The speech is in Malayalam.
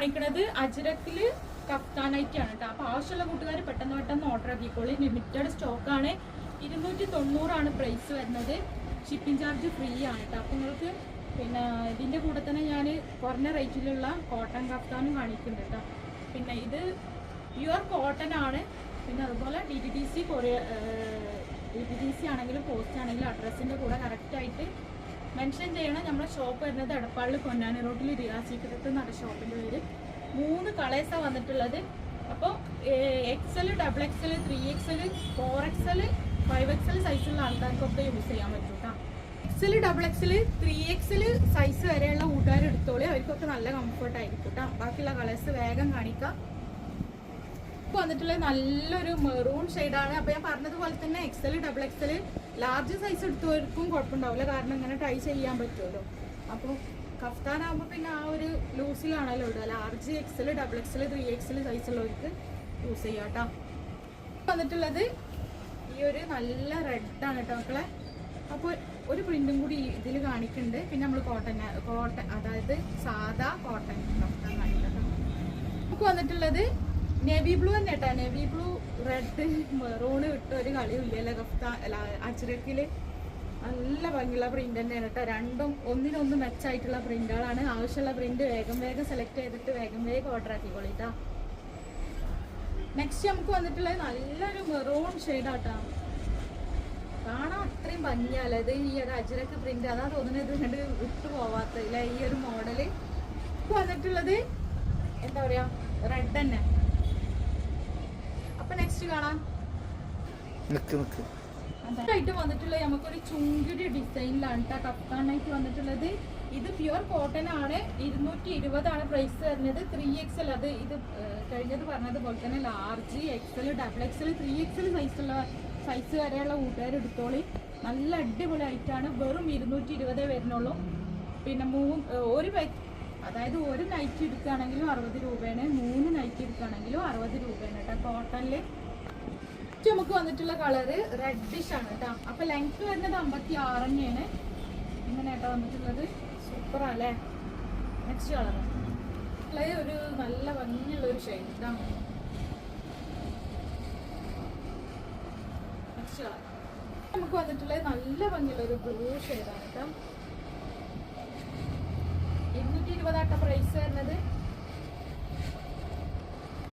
കാണിക്കുന്നത് അജ്രക്കില് കഫ്താനൈറ്റ് ആണ് കേട്ടോ. അപ്പൊ ആവശ്യമുള്ള കൂട്ടുകാർ പെട്ടെന്ന് ഓർഡർ ആക്കിക്കോളി. ലിമിറ്റഡ് സ്റ്റോക്ക് ആണ്. 290 പ്രൈസ് വരുന്നത്. ഷിപ്പിംഗ് ചാർജ് ഫ്രീ ആണ് കേട്ടോ. അപ്പൊ നിങ്ങൾക്ക് പിന്നെ ഇതിന്റെ കൂടെ തന്നെ ഞാൻ കുറഞ്ഞ റേറ്റിലുള്ള കോട്ടൺ കഫ്താനും കാണിക്കുന്നുണ്ട് കേട്ടോ. പിന്നെ ഇത് പ്യുവർ കോട്ടൺ ആണ്. പിന്നെ അതുപോലെ DTDC ആണെങ്കിലും പോസ്റ്റ് ആണെങ്കിലും അഡ്രസ്സിന്റെ കൂടെ കറക്റ്റായിട്ട് മെൻഷൻ ചെയ്യണം. നമ്മുടെ ഷോപ്പ് വരുന്നത് എടപ്പാളിൽ പൊന്നാനി റോഡിൽ റിയാ സീക്രട്ട് എന്നാണ് ഷോപ്പിന്റെ പേര്. 3 കളേഴ്സാണ് വന്നിട്ടുള്ളത്. അപ്പോൾ XL, XXL, 3XL, 4XL, 5XL സൈസുള്ള ആൾക്കാർക്കൊക്കെ യൂസ് ചെയ്യാൻ പറ്റും കേട്ടോ. XL, XXL, 3XL സൈസ് വരെയുള്ള കൂട്ടുകാർ എടുത്തോളി. അവർക്കൊക്കെ നല്ല കംഫർട്ട് ആയിരിക്കും കേട്ടോ. ബാക്കിയുള്ള കളേഴ്സ് വേഗം കാണിക്കാം. ഇപ്പോൾ വന്നിട്ടുള്ളത് നല്ലൊരു മെറൂൺ ഷെയ്ഡാണ്. അപ്പോൾ ഞാൻ പറഞ്ഞതുപോലെ തന്നെ XL, XXL ലാർജ് സൈസ് എടുത്തവർക്കും കുഴപ്പമുണ്ടാവില്ല. കാരണം ഇങ്ങനെ ട്രൈ ചെയ്യാൻ പറ്റുമല്ലോ. അപ്പോൾ കഫ്താനാകുമ്പോൾ പിന്നെ ആ ഒരു ലൂസിലാണല്ലോ ഇടുക. ലാർജ് XL, XXL, 3XL സൈസുള്ളവർക്ക് യൂസ് ചെയ്യാം കേട്ടോ. വന്നിട്ടുള്ളത് ഈ ഒരു നല്ല റെഡാണ് കേട്ടോ മക്കളെ. അപ്പോൾ ഒരു പ്രിന്റും കൂടി ഇതിൽ കാണിക്കുന്നുണ്ട്. പിന്നെ നമ്മൾ കോട്ടൺ അതായത് സാധാ കോട്ടൺ കഫ്താൻ കാണിക്കാം. നമുക്ക് വന്നിട്ടുള്ളത് നേവി ബ്ലൂ തന്നെ കേട്ടോ. നേവി ബ്ലൂ, റെഡ്, മെറൂണ് വിട്ട് ഒരു കളിയും ഇല്ലല്ലോ കഫ്താൻ അജ്രക്കിൽ. നല്ല ഭംഗിയുള്ള പ്രിന്റ് തന്നെയാണ് കേട്ടോ. രണ്ടും ഒന്നിനൊന്ന് മെച്ചായിട്ടുള്ള പ്രിന്റുകളാണ്. ആവശ്യമുള്ള പ്രിന്റ് വേഗം സെലക്ട് ചെയ്തിട്ട് വേഗം ഓർഡർ ആക്കിക്കോളി കേട്ടോ. നെക്സ്റ്റ് നമുക്ക് വന്നിട്ടുള്ളത് നല്ലൊരു മെറൂൺ ഷെയ്ഡാട്ടോ. കാണാൻ അത്രയും ഭംഗിയല്ലേ ഇത്. ഈ ഒരു അജ്രക്ക് പ്രിന്റ് അതാ തോന്നുന്നത് കണ്ട് വിട്ടു പോവാത്തില്ല ഈ ഒരു മോഡല്. വന്നിട്ടുള്ളത് എന്താ പറയാ റെഡ് തന്നെ. അപ്പൊ നെക്സ്റ്റ് കാണാം. ായിട്ട് വന്നിട്ടുള്ളത് നമുക്കൊരു ചുങ്കിടി ഡിസൈനിലാണ് കേട്ടോ കഫ്താനായിട്ട് വന്നിട്ടുള്ളത്. ഇത് പ്യുവർ കോട്ടൺ ആണ്. 220 പ്രൈസ് വരുന്നത്. 3XL അത് ഇത് കഴിഞ്ഞത് പറഞ്ഞതുപോലെ തന്നെ large, XL, XXL, 3XL size വരെയുള്ള കൂട്ടുകാർ എടുത്തോളി. നല്ല അടിപൊളി ആയിട്ടാണ്. വെറും 220 വരുന്നുള്ളൂ. പിന്നെ ഒരു അതായത് ഒരു നൈറ്റ് എടുക്കുകയാണെങ്കിലും 60 രൂപയാണ്. 3 നൈറ്റ് എടുക്കുകയാണെങ്കിലും 60 രൂപയാണ് കേട്ടോ കോട്ടണില്. നമുക്ക് വന്നിട്ടുള്ള കളറ് റെഡിഷ് ആണ് കേട്ടോ. അപ്പൊ ലെങ്ത് വരുന്നത് 56 തന്നെയാണ്. ഇങ്ങനെ കേട്ടോ വന്നിട്ടുള്ളത്. സൂപ്പർ അല്ലേ. നെക്സ്റ്റ് കളർ ഒരു നല്ല ഭംഗിയുള്ള ഒരു ഷെയ്ഡ് കേട്ടോ. നെക്സ്റ്റ് കളർ നമുക്ക് വന്നിട്ടുള്ളത് നല്ല ഭംഗിയുള്ള ഒരു ബ്ലൂ ഷെയ്ഡാണ് കേട്ടോ. 220 പ്രൈസ് വരുന്നത്.